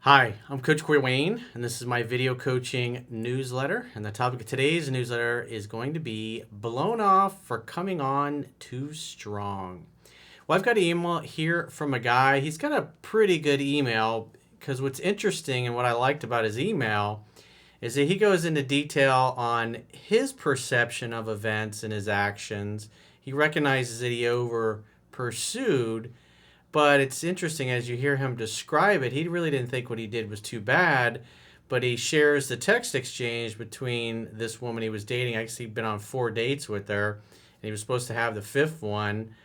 Hi, I'm Coach Corey Wayne, and this is my video coaching newsletter. And the topic of today's newsletter is going to be blown off for coming on too strong. Well, I've got an email here from a guy. He's got a pretty good email because what's interesting and what I liked about his email is that he goes into detail on his perception of events and his actions. He recognizes that he over pursued, but it's interesting as you hear him describe it, he really didn't think what he did was too bad. But he shares the text exchange between this woman he was dating. I guess he'd been on 4 dates with her, and he was supposed to have the fifth one,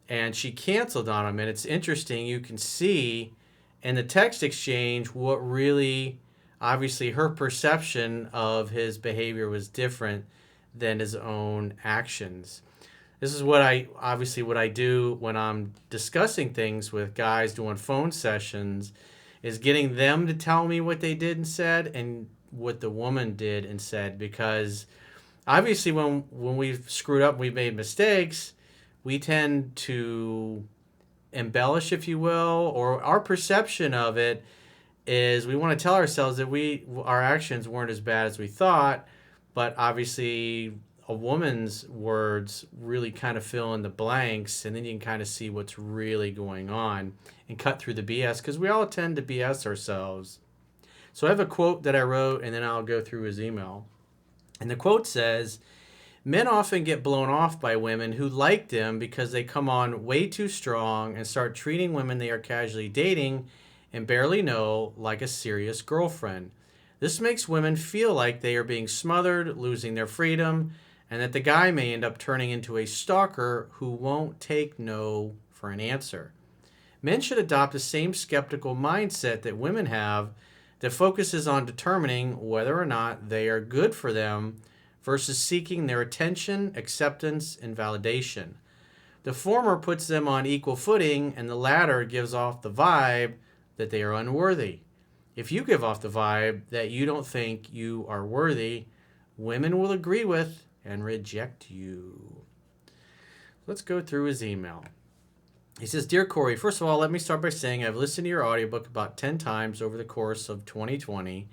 and she canceled on him. And it's interesting, you can see in the text exchange what really, obviously, her perception of his behavior was different than his own actions. This is what I do when I'm discussing things with guys doing phone sessions is getting them to tell me what they did and said and what the woman did and said, because obviously when we've screwed up, we've made mistakes, we tend to embellish, if you will, or our perception of it is we want to tell ourselves that our actions weren't as bad as we thought, but obviously a woman's words really kind of fill in the blanks, and then you can kind of see what's really going on and cut through the BS, because we all tend to BS ourselves. So I have a quote that I wrote, and then I'll go through his email. And the quote says, "Men often get blown off by women who like them because they come on way too strong and start treating women they are casually dating and barely know like a serious girlfriend. This makes women feel like they are being smothered, losing their freedom, and that the guy may end up turning into a stalker who won't take no for an answer. Men should adopt the same skeptical mindset that women have that focuses on determining whether or not they are good for them versus seeking their attention, acceptance, and validation. The former puts them on equal footing, and the latter gives off the vibe that they are unworthy. If you give off the vibe that you don't think you are worthy, women will agree with and reject you." Let's go through his email. He says, "Dear Corey, first of all, let me start by saying I've listened to your audiobook about 10 times over the course of 2020,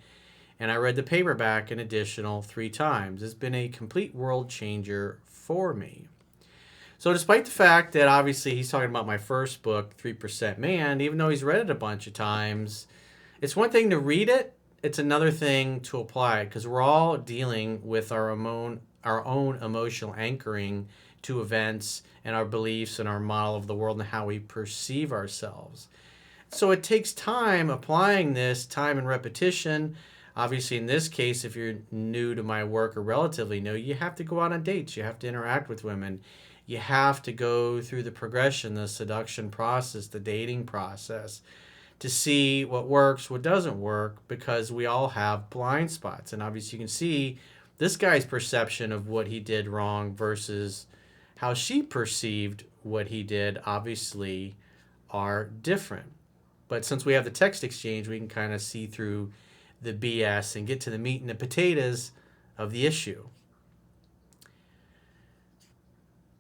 and I read the paperback an additional 3 times. It's been a complete world changer for me." So despite the fact that obviously he's talking about my first book, 3% Man, even though he's read it a bunch of times, it's one thing to read it, it's another thing to apply it, because we're all dealing with our own emotional anchoring to events and our beliefs and our model of the world and how we perceive ourselves. So it takes time applying this, time and repetition. Obviously, in this case, if you're new to my work or relatively new, you have to go out on dates. You have to interact with women. You have to go through the progression, the seduction process, the dating process to see what works, what doesn't work, because we all have blind spots. And obviously, you can see this guy's perception of what he did wrong versus how she perceived what he did obviously are different. But since we have the text exchange, we can kind of see through the BS and get to the meat and the potatoes of the issue.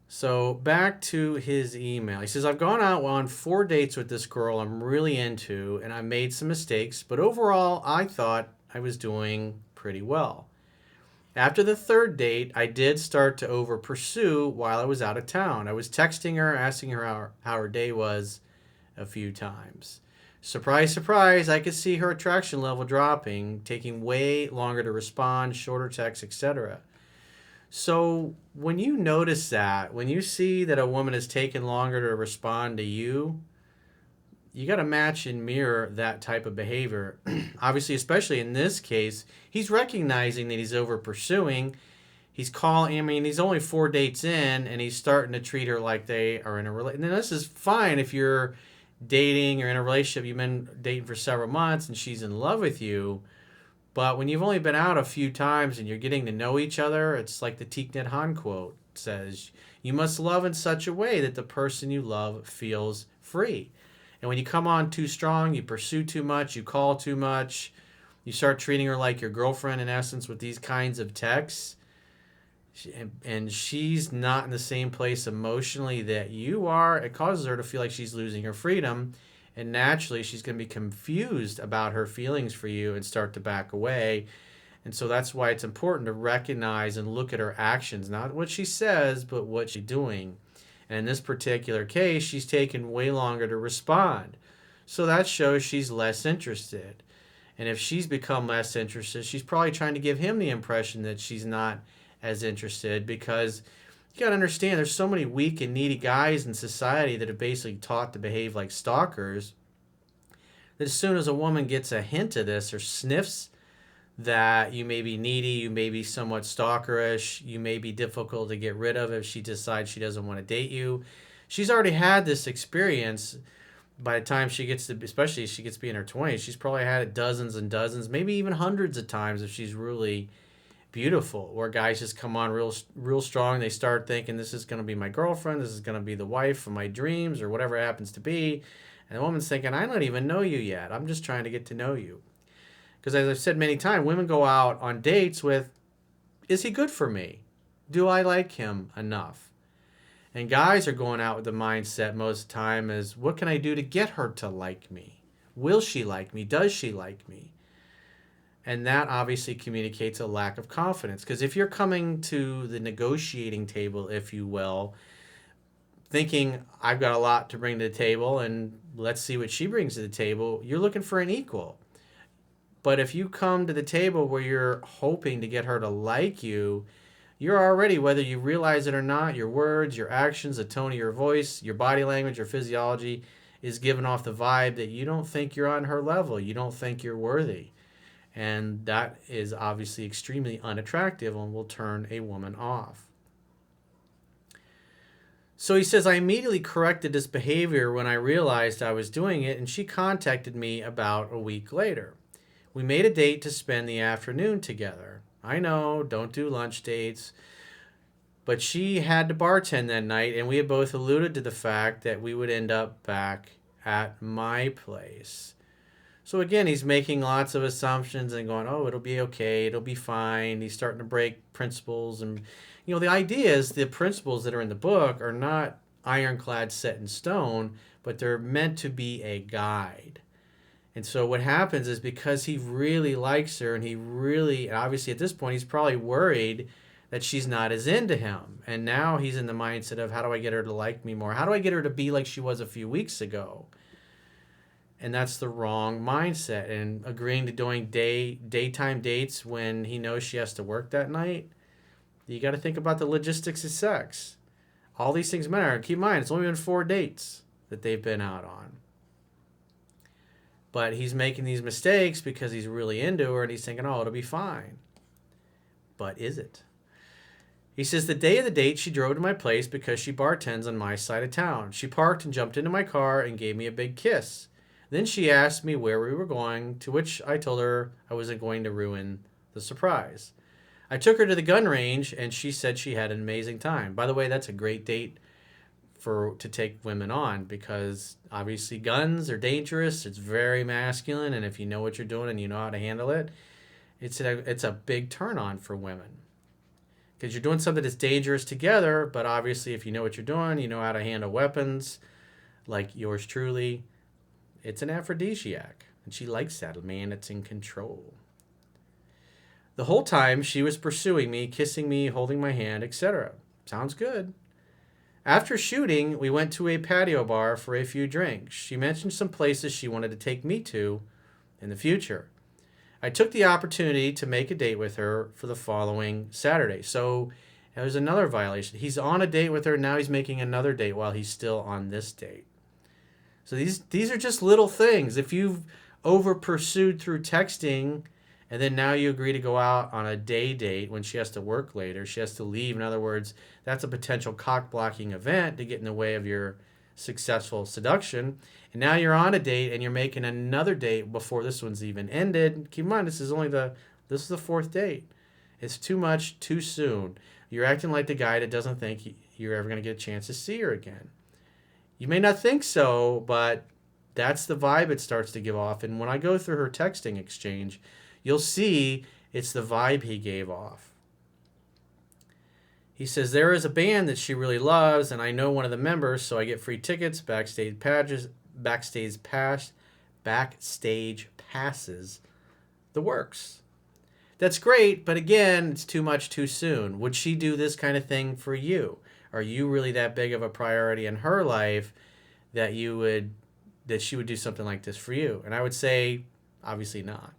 So back to his email. He says, "I've gone out on 4 dates with this girl I'm really into, and I made some mistakes, but overall, I thought I was doing pretty well. After the third date, I did start to over pursue while I was out of town. I was texting her, asking her how her day was a few times. Surprise, surprise, I could see her attraction level dropping, taking way longer to respond, shorter texts, etc. So when you notice that, when you see that a woman is taking longer to respond to you, you got to match and mirror that type of behavior. Obviously, especially in this case, he's recognizing that he's over pursuing. He's calling, I mean, he's only 4 dates in, and he's starting to treat her like they are in a relationship. And this is fine if you're dating or in a relationship, you've been dating for several months and she's in love with you. But when you've only been out a few times and you're getting to know each other, it's like the Thich Nhat Hanh quote says, you must love in such a way that the person you love feels free. And when you come on too strong, you pursue too much, you call too much, you start treating her like your girlfriend in essence with these kinds of texts, and she's not in the same place emotionally that you are, it causes her to feel like she's losing her freedom. And naturally, she's going to be confused about her feelings for you and start to back away. And so that's why it's important to recognize and look at her actions, not what she says, but what she's doing. And in this particular case, she's taken way longer to respond. So that shows she's less interested. And if she's become less interested, she's probably trying to give him the impression that she's not as interested, because you got to understand there's so many weak and needy guys in society that are basically taught to behave like stalkers, that as soon as a woman gets a hint of this or sniffs that you may be needy, you may be somewhat stalkerish, you may be difficult to get rid of if she decides she doesn't want to date you. She's already had this experience. By the time she gets to, especially if she gets to be in her 20s, she's probably had it dozens and dozens, maybe even hundreds of times if she's really beautiful, where guys just come on real strong. They start thinking, this is going to be my girlfriend, this is going to be the wife of my dreams, or whatever it happens to be. And the woman's thinking, I don't even know you yet. I'm just trying to get to know you. Because as I've said many times, women go out on dates with, is he good for me? Do I like him enough? And guys are going out with the mindset most of the time is, what can I do to get her to like me? Will she like me? Does she like me? And that obviously communicates a lack of confidence. Because if you're coming to the negotiating table, if you will, thinking, I've got a lot to bring to the table and let's see what she brings to the table, you're looking for an equal. But if you come to the table where you're hoping to get her to like you, you're already, whether you realize it or not, your words, your actions, the tone of your voice, your body language, your physiology is giving off the vibe that you don't think you're on her level. You don't think you're worthy. And that is obviously extremely unattractive and will turn a woman off. So he says, I immediately corrected this behavior when I realized I was doing it, and she contacted me about a week later. We made a date to spend the afternoon together. I know, don't do lunch dates. But she had to bartend that night, and we had both alluded to the fact that we would end up back at my place. So again, he's making lots of assumptions and going, oh, it'll be okay, it'll be fine. He's starting to break principles. And, the idea is the principles that are in the book are not ironclad set in stone, but they're meant to be a guide. And so what happens is, because he really likes her, and obviously at this point, he's probably worried that she's not as into him. And now he's in the mindset of, how do I get her to like me more? How do I get her to be like she was a few weeks ago? And that's the wrong mindset. And agreeing to doing daytime dates when he knows she has to work that night, you got to think about the logistics of sex. All these things matter. Keep in mind, it's only been 4 dates that they've been out on. But he's making these mistakes because he's really into her, and he's thinking, oh, it'll be fine. But is it? He says, the day of the date, she drove to my place because she bartends on my side of town. She parked and jumped into my car and gave me a big kiss. Then she asked me where we were going, to which I told her I wasn't going to ruin the surprise. I took her to the gun range, and she said she had an amazing time. By the way, that's a great date to take women on, because obviously guns are dangerous. It's very masculine, and if you know what you're doing and you know how to handle it, it's a big turn on for women. Because you're doing something that's dangerous together, but obviously if you know what you're doing, you know how to handle weapons, like yours truly, it's an aphrodisiac. And she likes that, a man that's in control. The whole time she was pursuing me, kissing me, holding my hand, etc. Sounds good. After shooting, we went to a patio bar for a few drinks. She mentioned some places she wanted to take me to in the future. I took the opportunity to make a date with her for the following Saturday. So there's another violation. He's on a date with her. Now he's making another date while he's still on this date. So these are just little things. If you've over pursued through texting, and then now you agree to go out on a day date when she has to work later, she has to leave. In other words, that's a potential cock-blocking event to get in the way of your successful seduction. And now you're on a date and you're making another date before this one's even ended. Keep in mind, this is the 4th date. It's too much too soon. You're acting like the guy that doesn't think you're ever going to get a chance to see her again. You may not think so, but that's the vibe it starts to give off. And when I go through her texting exchange, you'll see it's the vibe he gave off. He says, there is a band that she really loves, and I know one of the members, so I get free tickets, backstage backstage passes, the works. That's great, but again, it's too much too soon. Would she do this kind of thing for you? Are you really that big of a priority in her life that she would do something like this for you? And I would say, obviously not.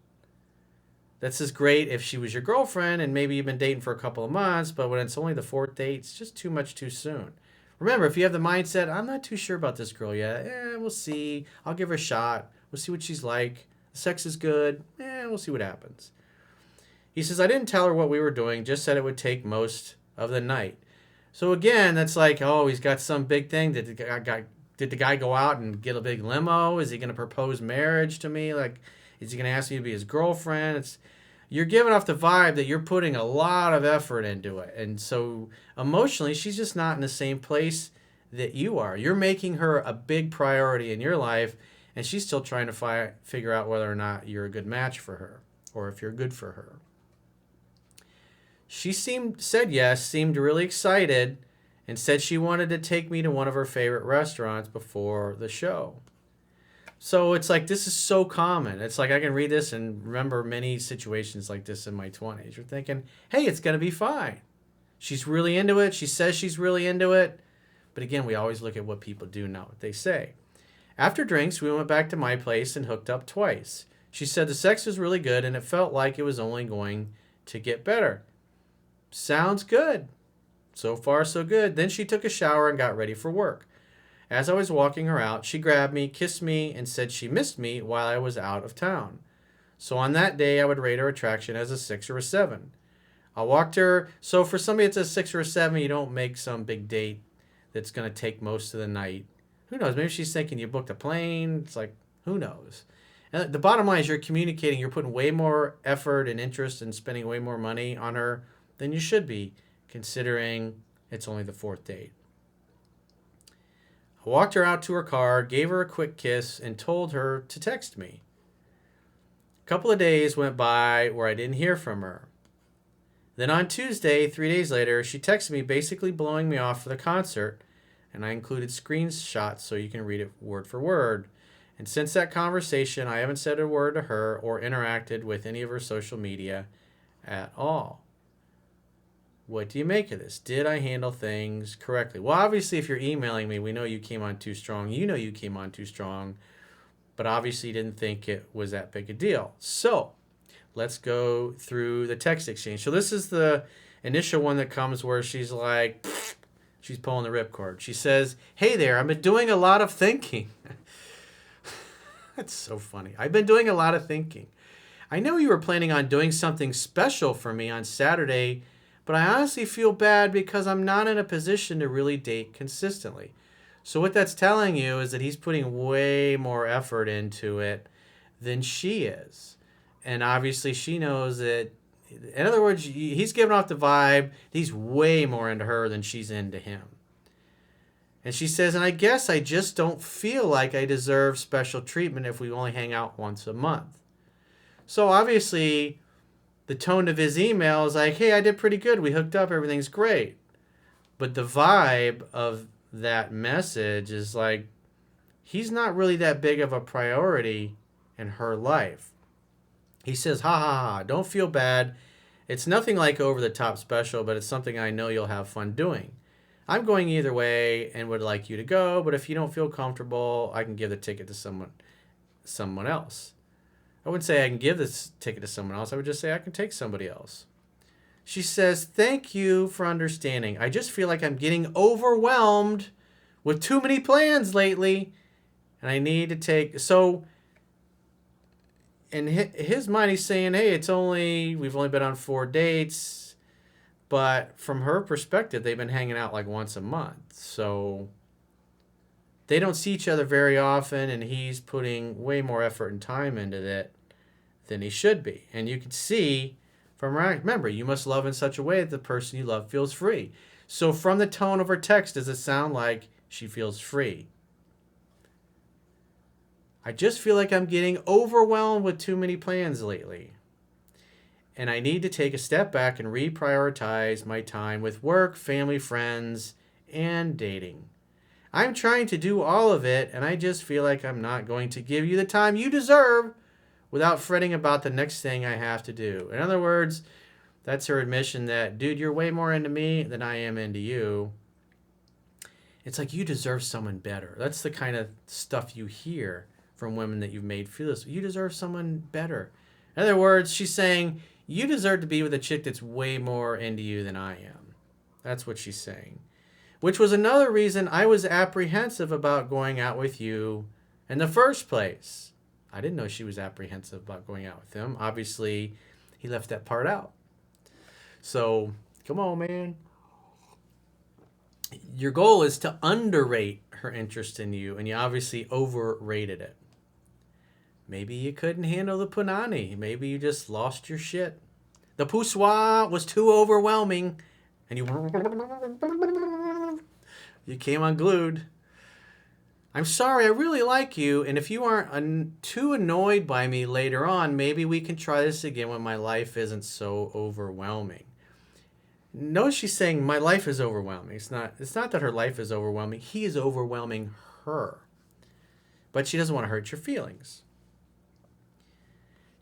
This is great if she was your girlfriend and maybe you've been dating for a couple of months, but when it's only the fourth date, it's just too much too soon. Remember, if you have the mindset, I'm not too sure about this girl yet, we'll see. I'll give her a shot. We'll see what she's like. The sex is good. We'll see what happens. He says, I didn't tell her what we were doing, just said it would take most of the night. So again, that's like, oh, he's got some big thing. Did the guy go out and get a big limo? Is he going to propose marriage to me? Like, is he going to ask me to be his girlfriend? You're giving off the vibe that you're putting a lot of effort into it. And so emotionally, she's just not in the same place that you are. You're making her a big priority in your life, and she's still trying to figure out whether or not you're a good match for her or if you're good for her. She said yes, seemed really excited, and said she wanted to take me to one of her favorite restaurants before the show. So it's like, this is so common. It's like I can read this and remember many situations like this in my 20s. You're thinking, hey, it's going to be fine. She's really into it. She says she's really into it. But again, we always look at what people do, not what they say. After drinks, we went back to my place and hooked up twice. She said the sex was really good and it felt like it was only going to get better. Sounds good. So far, so good. Then she took a shower and got ready for work. As I was walking her out, she grabbed me, kissed me, and said she missed me while I was out of town. So on that day, I would rate her attraction as a 6 or a 7. I walked her. So for somebody that's a 6 or a 7, you don't make some big date that's going to take most of the night. Who knows? Maybe she's thinking you booked a plane. It's like, who knows? And the bottom line is you're communicating. You're putting way more effort and interest and spending way more money on her than you should be, considering it's only the fourth date. I walked her out to her car, gave her a quick kiss, and told her to text me. A couple of days went by where I didn't hear from her. Then on Tuesday, 3 days later, she texted me basically blowing me off for the concert, and I included screenshots so you can read it word for word. And since that conversation, I haven't said a word to her or interacted with any of her social media at all. What do you make of this? Did I handle things correctly? Well, obviously, if you're emailing me, we know you came on too strong. You know you came on too strong, but obviously you didn't think it was that big a deal. So let's go through the text exchange. So this is the initial one that comes where she's like, she's pulling the ripcord. She says, hey there, I've been doing a lot of thinking. That's so funny. I've been doing a lot of thinking. I know you were planning on doing something special for me on Saturday, but I honestly feel bad because I'm not in a position to really date consistently. So what that's telling you is that he's putting way more effort into it than she is. And obviously she knows that, in other words, he's giving off the vibe he's way more into her than she's into him. And she says, and I guess I just don't feel like I deserve special treatment if we only hang out once a month. So obviously the tone of his email is like, hey, I did pretty good. We hooked up. Everything's great. But the vibe of that message is like, he's not really that big of a priority in her life. He says, ha ha ha, don't feel bad. It's nothing like over the top special, but it's something I know you'll have fun doing. I'm going either way and would like you to go, but if you don't feel comfortable, I can give the ticket to someone else. I wouldn't say I can give this ticket to someone else. I would just say I can take somebody else. She says, thank you for understanding. I just feel like I'm getting overwhelmed with too many plans lately, and I need to take... So in his mind, he's saying, hey, we've only been on 4 dates, but from her perspective, they've been hanging out like once a month. So they don't see each other very often, and he's putting way more effort and time into that than he should be. And you can see from her, remember, you must love in such a way that the person you love feels free. So from the tone of her text, does it sound like she feels free? I just feel like I'm getting overwhelmed with too many plans lately. And I need to take a step back and reprioritize my time with work, family, friends, and dating. I'm trying to do all of it, and I just feel like I'm not going to give you the time you deserve without fretting about the next thing I have to do. In other words, that's her admission that, dude, you're way more into me than I am into you. It's like you deserve someone better. That's the kind of stuff you hear from women that you've made feel this. You deserve someone better. In other words, she's saying, you deserve to be with a chick that's way more into you than I am. That's what she's saying. Which was another reason I was apprehensive about going out with you in the first place. I didn't know she was apprehensive about going out with him. Obviously, he left that part out. So, come on, man. Your goal is to underrate her interest in you, and you obviously overrated it. Maybe you couldn't handle the punani. Maybe you just lost your shit. The poussoir was too overwhelming, and you came unglued. I'm sorry, I really like you, and if you aren't too annoyed by me later on, maybe we can try this again when my life isn't so overwhelming. Notice she's saying my life is overwhelming. It's not that her life is overwhelming. He is overwhelming her. But she doesn't want to hurt your feelings.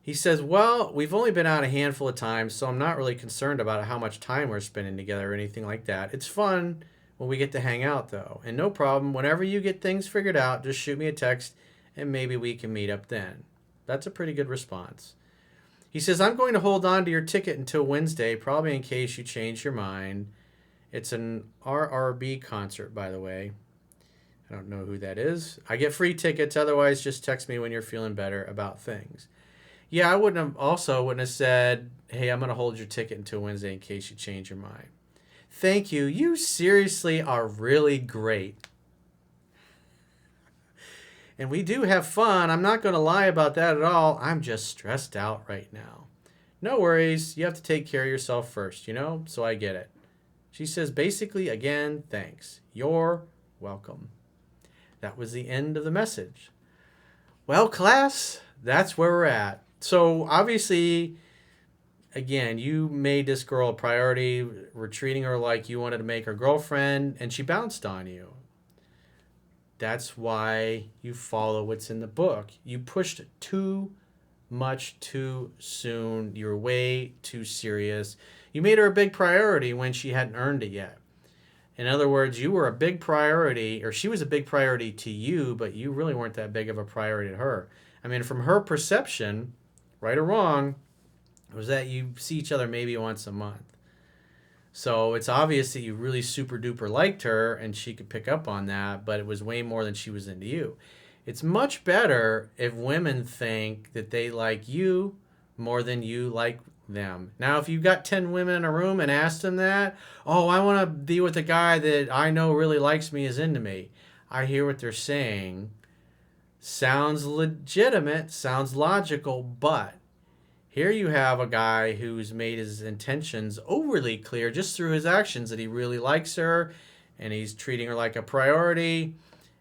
He says, well, we've only been out a handful of times, so I'm not really concerned about how much time we're spending together or anything like that. It's fun when we get to hang out, though. And no problem, whenever you get things figured out, just shoot me a text, and maybe we can meet up then. That's a pretty good response. He says, I'm going to hold on to your ticket until Wednesday, probably in case you change your mind. It's an RRB concert, by the way. I don't know who that is. I get free tickets. Otherwise, just text me when you're feeling better about things. Yeah, I wouldn't have said, hey, I'm going to hold your ticket until Wednesday in case you change your mind. Thank you. You seriously are really great. And we do have fun. I'm not going to lie about that at all. I'm just stressed out right now. No worries. You have to take care of yourself first, so I get it. She says, basically, again, thanks. You're welcome. That was the end of the message. Well, class, that's where we're at. So obviously, again, you made this girl a priority. We're treating her like you wanted to make her girlfriend, and she bounced on you. That's why you follow what's in the book. You pushed too much too soon. You were way too serious. You made her a big priority when she hadn't earned it yet. In other words, you were a big priority, or she was a big priority to you, but you really weren't that big of a priority to her. I mean, from her perception, right or wrong, was that you see each other maybe once a month. So it's obvious that you really super duper liked her and she could pick up on that, but it was way more than she was into you. It's much better if women think that they like you more than you like them. Now, if you got 10 women in a room and asked them that, oh, I want to be with a guy that I know really likes me, is into me. I hear what they're saying. Sounds legitimate, sounds logical, but here you have a guy who's made his intentions overly clear just through his actions that he really likes her and he's treating her like a priority.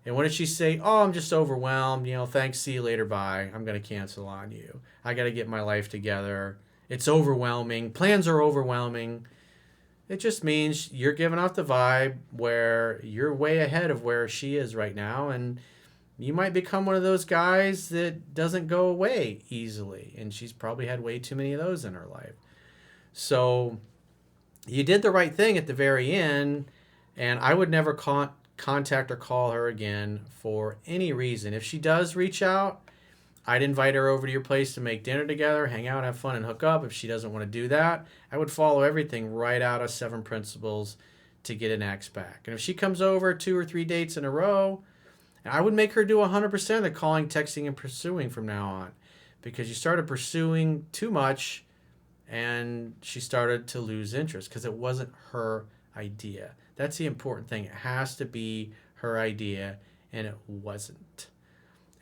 And what did she say? Oh, I'm just overwhelmed. Thanks. See you later. Bye. I'm going to cancel on you. I got to get my life together. It's overwhelming. Plans are overwhelming. It just means you're giving off the vibe where you're way ahead of where she is right now. And you might become one of those guys that doesn't go away easily. And she's probably had way too many of those in her life. So you did the right thing at the very end. And I would never contact or call her again for any reason. If she does reach out, I'd invite her over to your place to make dinner together, hang out, have fun, and hook up. If she doesn't want to do that, I would follow everything right out of 7 Principles to get an ex back. And if she comes over 2 or 3 dates in a row, I would make her do 100% of the calling, texting, and pursuing from now on, because you started pursuing too much and she started to lose interest because it wasn't her idea. That's the important thing. It has to be her idea, and it wasn't.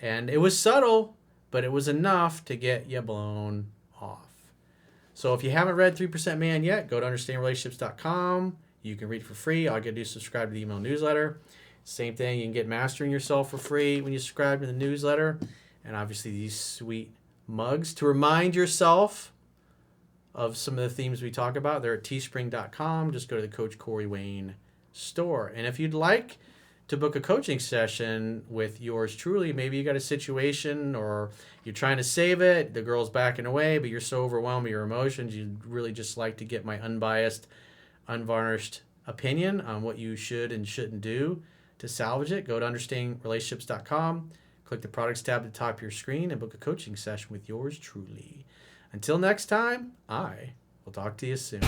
And it was subtle, but it was enough to get you blown off. So if you haven't read 3% Man yet, go to understandrelationships.com. You can read it for free. All you got to do is subscribe to the email newsletter. Same thing, you can get Mastering Yourself for free when you subscribe to the newsletter. And obviously these sweet mugs to remind yourself of some of the themes we talk about. They're at teespring.com. Just go to the Coach Corey Wayne store. And if you'd like to book a coaching session with yours truly. Maybe you got a situation or you're trying to save it, the girl's backing away, but you're so overwhelmed with your emotions, you'd really just like to get my unbiased, unvarnished opinion on what you should and shouldn't do to salvage it. Go to understandingrelationships.com, click the products tab at the top of your screen, and book a coaching session with yours truly. Until next time, I will talk to you soon.